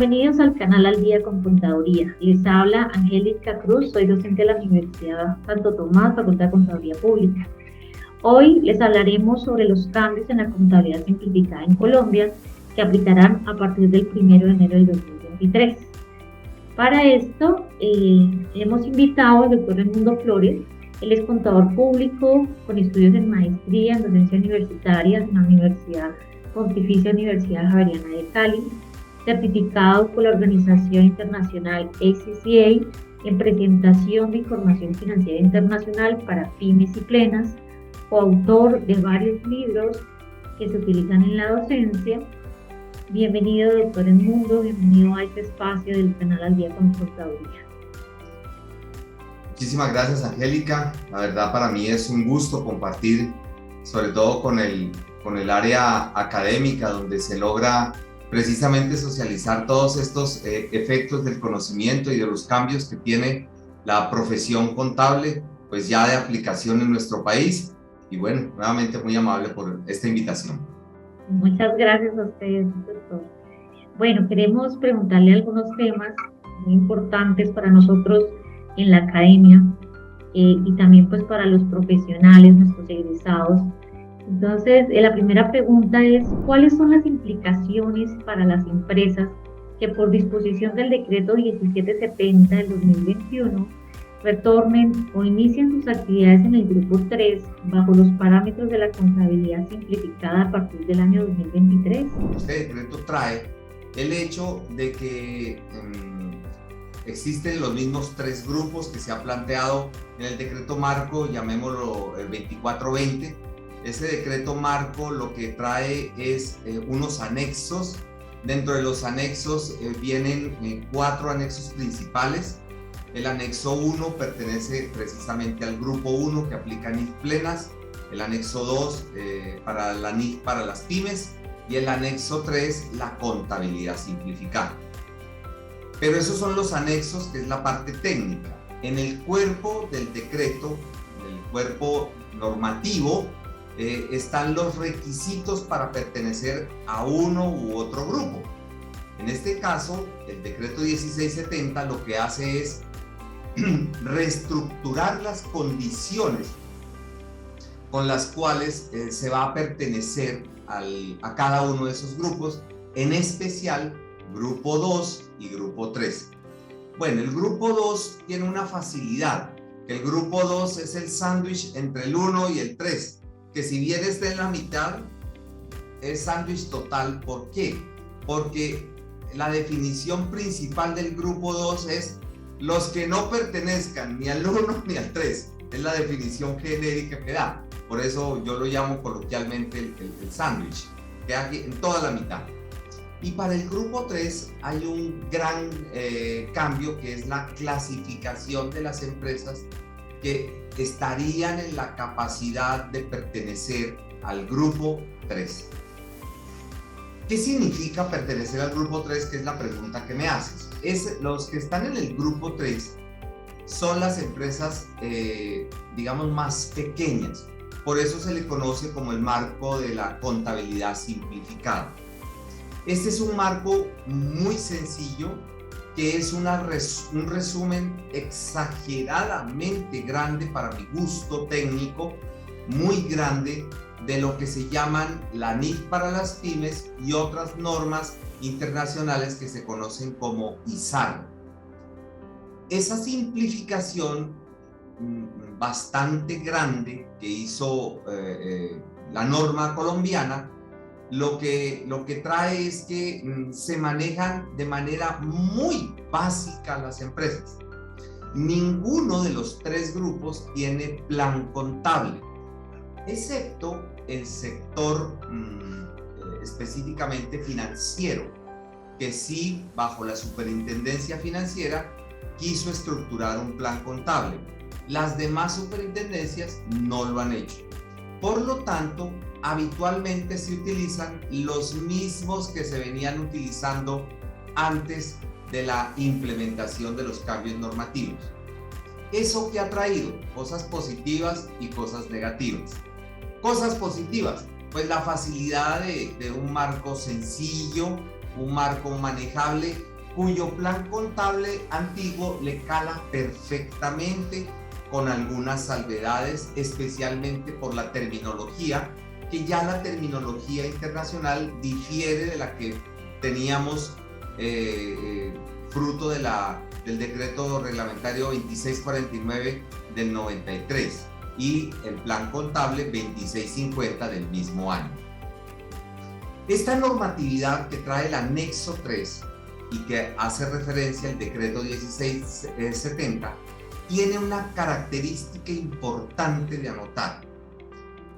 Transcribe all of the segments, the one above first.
Bienvenidos al canal Al Día con Contaduría. Les habla Angélica Cruz, soy docente de la Universidad Santo Tomás, Facultad de Contaduría Pública. Hoy les hablaremos sobre los cambios en la contabilidad simplificada en Colombia que aplicarán a partir del 1 de enero del 2023. Para esto hemos invitado al doctor Edmundo Flores. Él es contador público con estudios en maestría en docencia universitaria en la Universidad Pontificia Universidad Javeriana de Cali, certificado por la Organización Internacional ACCA en presentación de información financiera internacional para pymes y plenas, coautor de varios libros que se utilizan en la docencia. Bienvenido, doctor Edmundo, bienvenido a este espacio del canal Al Día con Contaduría. Muchísimas gracias, Angélica. La verdad, para mí es un gusto compartir, sobre todo con el área académica, donde se logra precisamente socializar todos estos efectos del conocimiento y de los cambios que tiene la profesión contable, pues ya de aplicación en nuestro país. Y bueno, nuevamente muy amable por esta invitación. Muchas gracias a ustedes, doctor. Bueno, queremos preguntarle algunos temas muy importantes para nosotros en la academia y también pues para los profesionales, nuestros egresados. Entonces, la primera pregunta es, ¿cuáles son las implicaciones para las empresas que por disposición del decreto 1770 del 2021 retornen o inicien sus actividades en el grupo 3 bajo los parámetros de la contabilidad simplificada a partir del año 2023? Este decreto trae el hecho de que existen los mismos tres grupos que se ha planteado en el decreto marco, llamémoslo el 2420. Ese decreto marco lo que trae es unos anexos. Dentro de los anexos vienen 4 anexos principales. El anexo 1 pertenece precisamente al grupo 1 que aplica NIF plenas, el anexo 2 para la NIF para las pymes y el anexo 3 la contabilidad simplificada. Pero esos son los anexos, que es la parte técnica. En el cuerpo del decreto, en el cuerpo normativo, están los requisitos para pertenecer a uno u otro grupo. En este caso, el decreto 1670 lo que hace es reestructurar las condiciones con las cuales se va a pertenecer a cada uno de esos grupos, en especial grupo 2 y grupo 3. Bueno, el grupo 2 tiene una facilidad, que el grupo 2 es el sándwich entre el 1 y el 3, que si bien está en la mitad, es sándwich total. ¿Por qué? Porque la definición principal del grupo 2 es los que no pertenezcan ni al 1 ni al 3. Es la definición genérica que da. Por eso yo lo llamo coloquialmente el sándwich, que hay en toda la mitad. Y para el grupo 3 hay un gran cambio, que es la clasificación de las empresas que estarían en la capacidad de pertenecer al grupo 3. ¿Qué significa pertenecer al grupo 3? Que es la pregunta que me haces. Los que están en el grupo 3 son las empresas, digamos, más pequeñas. Por eso se le conoce como el marco de la contabilidad simplificada. Este es un marco muy sencillo, que es un resumen exageradamente grande, para mi gusto técnico, muy grande, de lo que se llaman la NIF para las pymes y otras normas internacionales que se conocen como ISAR. Esa simplificación bastante grande que hizo la norma colombiana, lo que trae es que se manejan de manera muy básica las empresas. Ninguno de los 3 grupos tiene plan contable, excepto el sector específicamente financiero, que sí, bajo la superintendencia financiera, quiso estructurar un plan contable. Las demás superintendencias no lo han hecho. Por lo tanto, habitualmente se utilizan los mismos que se venían utilizando antes de la implementación de los cambios normativos. ¿Eso qué ha traído? Cosas positivas y cosas negativas. Cosas positivas, pues la facilidad de un marco sencillo, un marco manejable cuyo plan contable antiguo le cala perfectamente, con algunas salvedades, especialmente por la terminología, que ya la terminología internacional difiere de la que teníamos fruto del decreto reglamentario 2649 del 93 y el plan contable 2650 del mismo año. Esta normatividad que trae el anexo 3 y que hace referencia al decreto 1670 tiene una característica importante de anotar.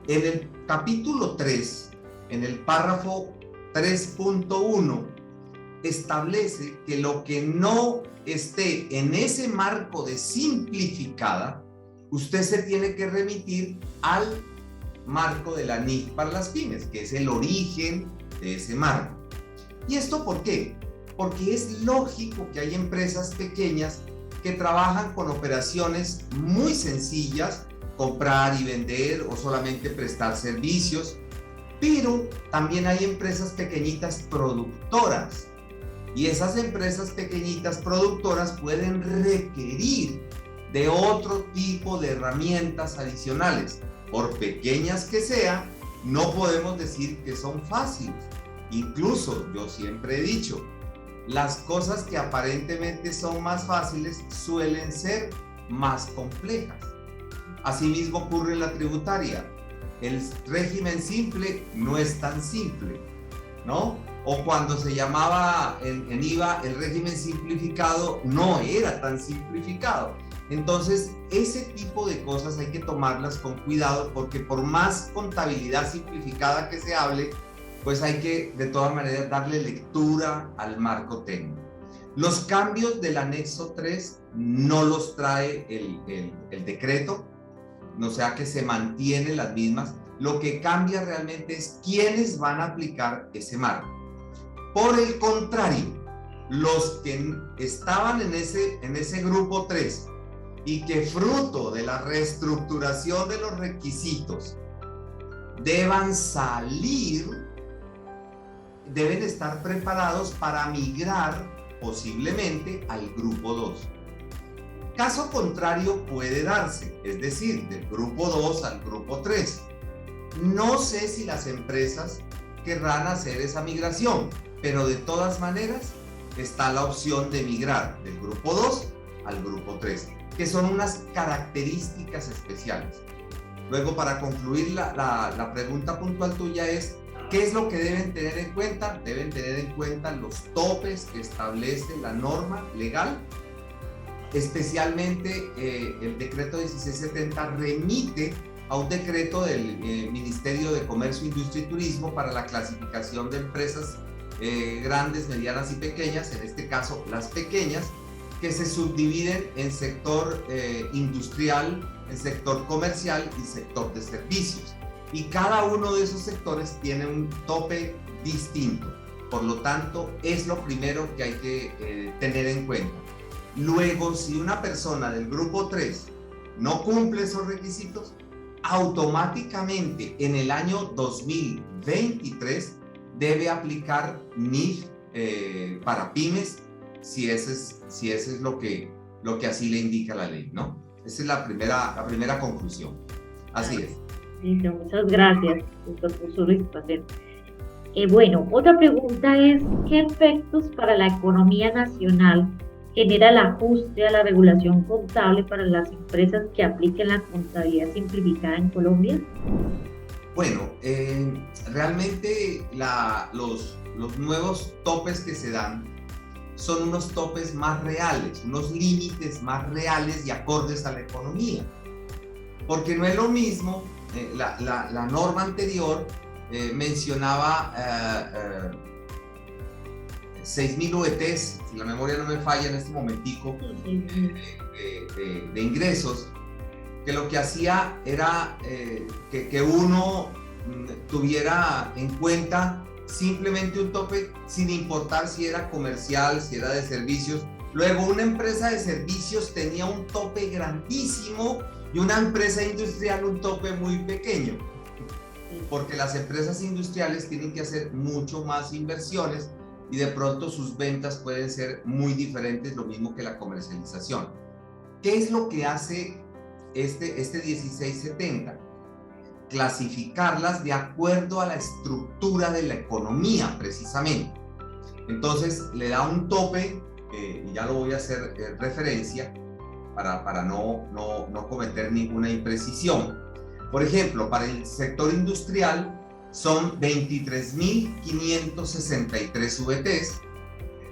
En el capítulo 3, en el párrafo 3.1, establece que lo que no esté en ese marco de simplificada, usted se tiene que remitir al marco de la NIF para las pymes, que es el origen de ese marco. ¿Y esto por qué? Porque es lógico que hay empresas pequeñas que trabajan con operaciones muy sencillas, comprar y vender o solamente prestar servicios, pero también hay empresas pequeñitas productoras, y esas empresas pequeñitas productoras pueden requerir de otro tipo de herramientas adicionales. Por pequeñas que sean, no podemos decir que son fáciles. Incluso yo siempre he dicho, las cosas que aparentemente son más fáciles suelen ser más complejas. Asimismo ocurre en la tributaria. El régimen simple no es tan simple, ¿no? O cuando se llamaba en IVA el régimen simplificado, no era tan simplificado. Entonces, ese tipo de cosas hay que tomarlas con cuidado, porque por más contabilidad simplificada que se hable, pues hay que de todas maneras darle lectura al marco técnico. Los cambios del anexo 3 no los trae el decreto, o sea que se mantienen las mismas. Lo que cambia realmente es quiénes van a aplicar ese marco. Por el contrario, los que estaban en ese grupo 3 y que fruto de la reestructuración de los requisitos deban salir, deben estar preparados para migrar posiblemente al grupo 2. Caso contrario puede darse, es decir, del grupo 2 al grupo 3. No sé si las empresas querrán hacer esa migración, pero de todas maneras está la opción de migrar del grupo 2 al grupo 3, que son unas características especiales. Luego, para concluir la pregunta puntual tuya es, ¿qué es lo que deben tener en cuenta? Deben tener en cuenta los topes que establece la norma legal. Especialmente el decreto 1670 remite a un decreto del Ministerio de Comercio, Industria y Turismo para la clasificación de empresas grandes, medianas y pequeñas, en este caso las pequeñas, que se subdividen en sector industrial, en sector comercial y sector de servicios. Y cada uno de esos sectores tiene un tope distinto. Por lo tanto, es lo primero que hay que tener en cuenta. Luego, si una persona del grupo 3 no cumple esos requisitos, automáticamente en el año 2023 debe aplicar NIF para pymes, si ese es lo que así le indica la ley, ¿no? Esa es la primera conclusión. Así es. Listo, muchas gracias, doctor, por su respuesta. Bueno, otra pregunta es, ¿qué efectos para la economía nacional genera el ajuste a la regulación contable para las empresas que apliquen la contabilidad simplificada en Colombia? Bueno, realmente los nuevos topes que se dan son unos topes más reales, unos límites más reales y acordes a la economía. Porque no es lo mismo, la norma anterior mencionaba 6.000 UETs, si la memoria no me falla en este momentico, de ingresos, que lo que hacía era que uno tuviera en cuenta simplemente un tope sin importar si era comercial, si era de servicios. Luego una empresa de servicios tenía un tope grandísimo y una empresa industrial un tope muy pequeño, porque las empresas industriales tienen que hacer mucho más inversiones y de pronto sus ventas pueden ser muy diferentes, lo mismo que la comercialización. ¿Qué es lo que hace este 1670? Clasificarlas de acuerdo a la estructura de la economía, precisamente. Entonces le da un tope, y ya lo voy a hacer referencia para no cometer ninguna imprecisión. Por ejemplo, para el sector industrial son 23.563 VTs,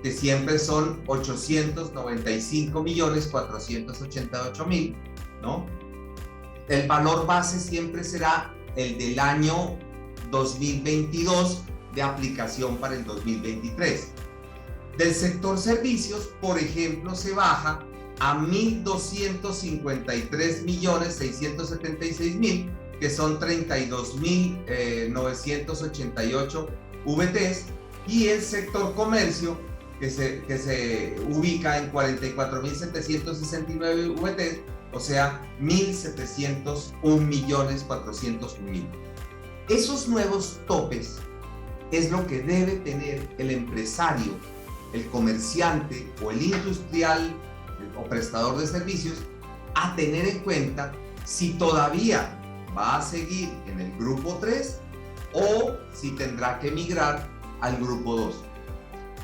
que siempre son 895.488.000, ¿no? El valor base siempre será el del año 2022 de aplicación para el 2023. Del sector servicios, por ejemplo, se baja a 1.253.676.000, que son 32.988 VTs, y el sector comercio, que se ubica en 44.769 VTs, o sea, 1.701.401.000. Esos nuevos topes es lo que debe tener el empresario, el comerciante o el industrial o prestador de servicios a tener en cuenta si todavía va a seguir en el grupo 3 o si tendrá que migrar al grupo 2.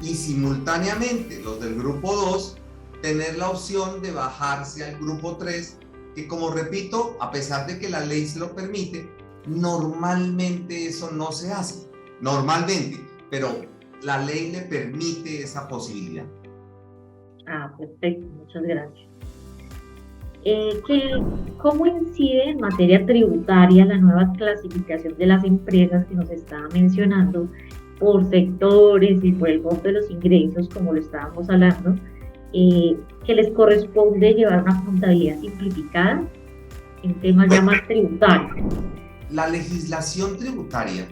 Y simultáneamente los del grupo 2 tener la opción de bajarse al grupo 3, que, como repito, a pesar de que la ley se lo permite, normalmente eso no se hace. Normalmente, pero la ley le permite esa posibilidad. Perfecto, muchas gracias. ¿Cómo incide en materia tributaria la nueva clasificación de las empresas que nos estaba mencionando por sectores y por el monto de los ingresos, como lo estábamos hablando, que les corresponde llevar una contabilidad simplificada en temas ya más tributarios? La legislación tributaria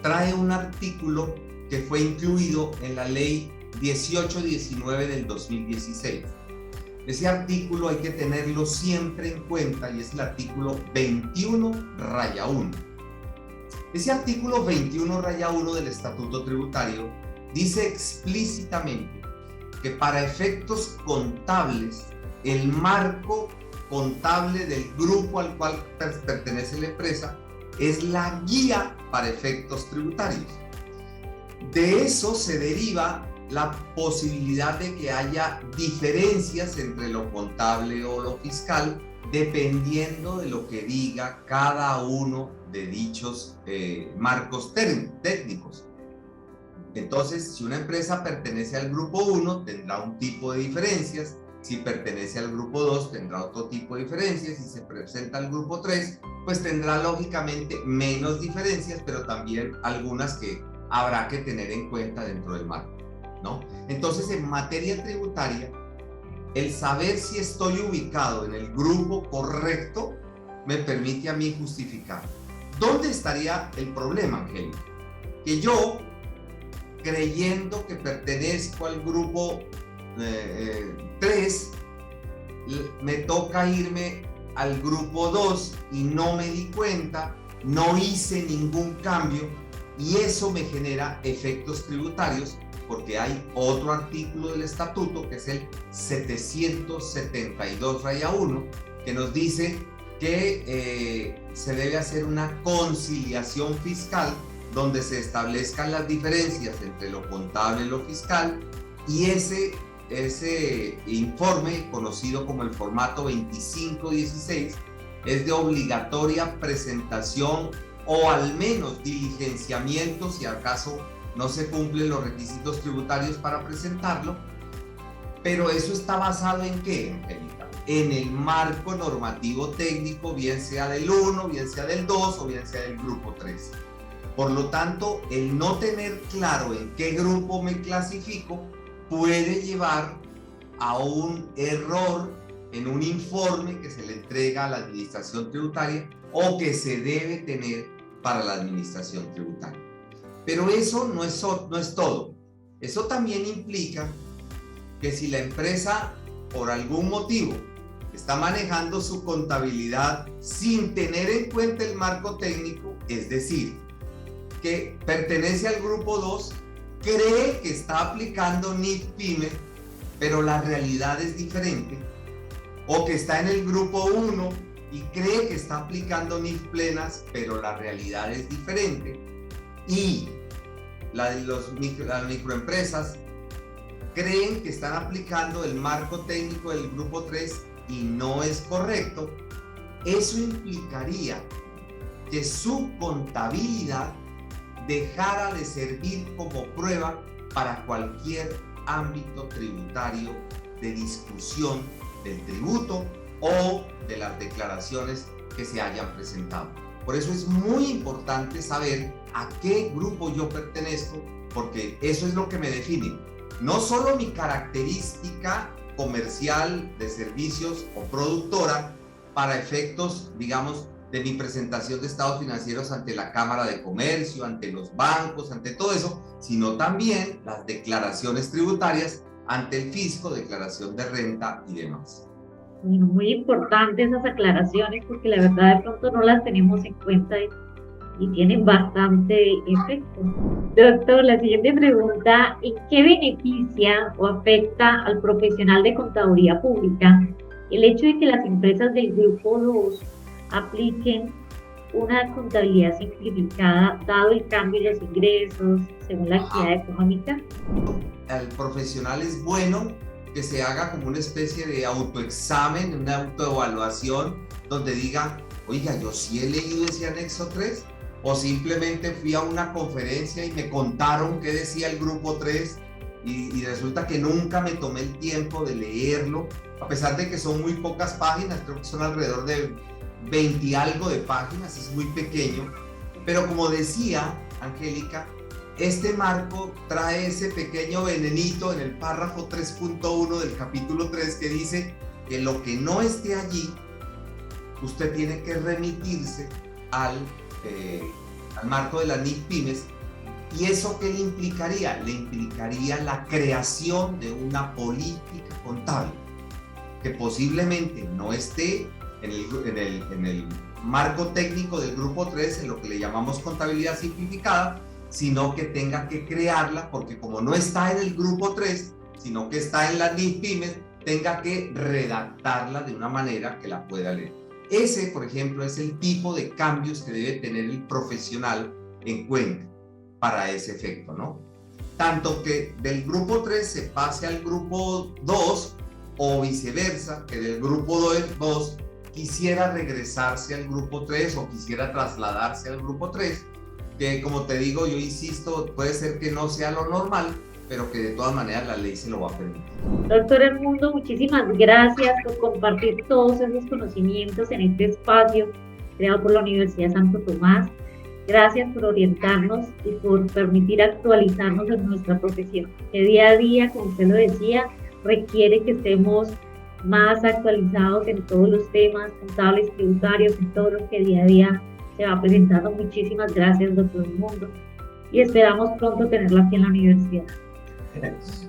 trae un artículo que fue incluido en la ley 1819 del 2016. Ese artículo hay que tenerlo siempre en cuenta y es el artículo 21-1. Ese artículo 21-1 del Estatuto Tributario dice explícitamente que para efectos contables, el marco contable del grupo al cual pertenece la empresa es la guía para efectos tributarios. De eso se deriva la posibilidad de que haya diferencias entre lo contable o lo fiscal, dependiendo de lo que diga cada uno de dichos marcos técnicos. Entonces, si una empresa pertenece al grupo 1, tendrá un tipo de diferencias. Si pertenece al grupo 2, tendrá otro tipo de diferencias. Si se presenta al grupo 3, pues tendrá lógicamente menos diferencias, pero también algunas que habrá que tener en cuenta dentro del marco, ¿no? Entonces, en materia tributaria, el saber si estoy ubicado en el grupo correcto me permite a mí justificar. ¿Dónde estaría el problema, Angélica? Que yo, creyendo que pertenezco al grupo 3, me toca irme al grupo 2 y no me di cuenta, no hice ningún cambio, y eso me genera efectos tributarios, porque hay otro artículo del estatuto, que es el 772-1, que nos dice que se debe hacer una conciliación fiscal donde se establezcan las diferencias entre lo contable y lo fiscal, y ese informe, conocido como el formato 2516, es de obligatoria presentación o al menos diligenciamiento si acaso no se cumplen los requisitos tributarios para presentarlo. Pero eso está basado ¿en qué, Angélica? En el marco normativo técnico, bien sea del 1, bien sea del 2 o bien sea del grupo 3. Por lo tanto, el no tener claro en qué grupo me clasifico puede llevar a un error en un informe que se le entrega a la administración tributaria o que se debe tener para la administración tributaria. Pero eso no es todo. Eso también implica que si la empresa, por algún motivo, está manejando su contabilidad sin tener en cuenta el marco técnico, es decir, que pertenece al grupo 2 cree que está aplicando NIF PYME, pero la realidad es diferente, o que está en el grupo 1 y cree que está aplicando NIF plenas, pero la realidad es diferente, y las microempresas creen que están aplicando el marco técnico del grupo 3 y no es correcto. Eso implicaría que su contabilidad dejara de servir como prueba para cualquier ámbito tributario de discusión del tributo o de las declaraciones que se hayan presentado. Por eso es muy importante saber a qué grupo yo pertenezco, porque eso es lo que me define. No solo mi característica comercial de servicios o productora para efectos, digamos, de mi presentación de estados financieros ante la Cámara de Comercio, ante los bancos, ante todo eso, sino también las declaraciones tributarias ante el fisco, declaración de renta y demás. Bueno, muy importantes esas aclaraciones porque la verdad de pronto no las tenemos en cuenta y tienen bastante efecto. Doctor, la siguiente pregunta: ¿en qué beneficia o afecta al profesional de contaduría pública el hecho de que las empresas del grupo 2 apliquen una contabilidad simplificada, dado el cambio de los ingresos según la actividad económica? Al profesional es bueno que se haga como una especie de autoexamen, una autoevaluación, donde diga, oiga, yo sí he leído ese anexo 3, o simplemente fui a una conferencia y me contaron qué decía el grupo 3 y resulta que nunca me tomé el tiempo de leerlo, a pesar de que son muy pocas páginas, creo que son alrededor de 20 y algo de páginas, es muy pequeño, pero como decía Angélica, este marco trae ese pequeño venenito en el párrafo 3.1 del capítulo 3 que dice que lo que no esté allí, usted tiene que remitirse al marco de las NIF Pymes. ¿Y eso qué le implicaría? Le implicaría la creación de una política contable que posiblemente no esté en el marco técnico del grupo 3, en lo que le llamamos contabilidad simplificada, sino que tenga que crearla, porque como no está en el grupo 3, sino que está en la NIF Pymes, tenga que redactarla de una manera que la pueda leer. Ese, por ejemplo, es el tipo de cambios que debe tener el profesional en cuenta para ese efecto, ¿no? Tanto que del grupo 3 se pase al grupo 2 o viceversa, que del grupo 2 quisiera regresarse al grupo 3 o quisiera trasladarse al grupo 3, que como te digo, yo insisto, puede ser que no sea lo normal, pero que de todas maneras la ley se lo va a permitir. Doctor Edmundo, muchísimas gracias por compartir todos esos conocimientos en este espacio creado por la Universidad Santo Tomás. Gracias por orientarnos y por permitir actualizarnos en nuestra profesión, que día a día, como usted lo decía, requiere que estemos más actualizados en todos los temas contables, tributarios, en todo lo que día a día se va presentando. Muchísimas gracias, doctor Edmundo, y esperamos pronto tenerlo aquí en la universidad.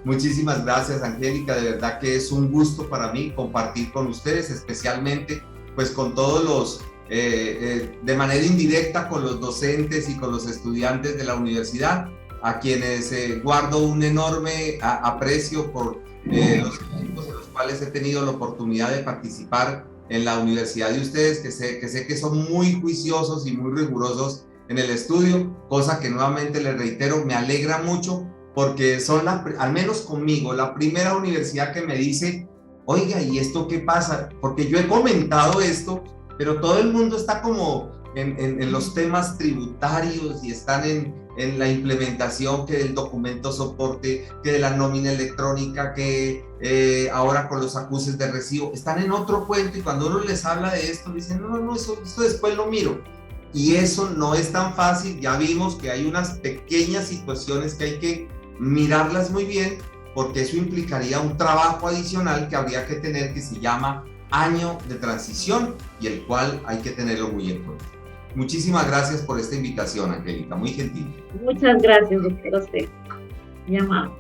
Muchísimas gracias, Angélica, de verdad que es un gusto para mí compartir con ustedes, especialmente pues con todos los, de manera indirecta con los docentes y con los estudiantes de la universidad, a quienes guardo un enorme aprecio por los tiempos en los cuales he tenido la oportunidad de participar en la universidad de ustedes, que sé que son muy juiciosos y muy rigurosos en el estudio, cosa que nuevamente les reitero, me alegra mucho, porque son, al menos conmigo, la primera universidad que me dice, oiga, ¿y esto qué pasa? Porque yo he comentado esto, pero todo el mundo está como en los temas tributarios y están en la implementación que del documento soporte, que de la nómina electrónica, que ahora con los acuses de recibo, están en otro cuento, y cuando uno les habla de esto, dicen, no, eso después lo miro. Y eso no es tan fácil, ya vimos que hay unas pequeñas situaciones que hay que mirarlas muy bien, porque eso implicaría un trabajo adicional que habría que tener, que se llama año de transición, y el cual hay que tenerlo muy en cuenta. Muchísimas gracias por esta invitación, Angélica, muy gentil. Muchas gracias, doctor, a usted. Muy amable.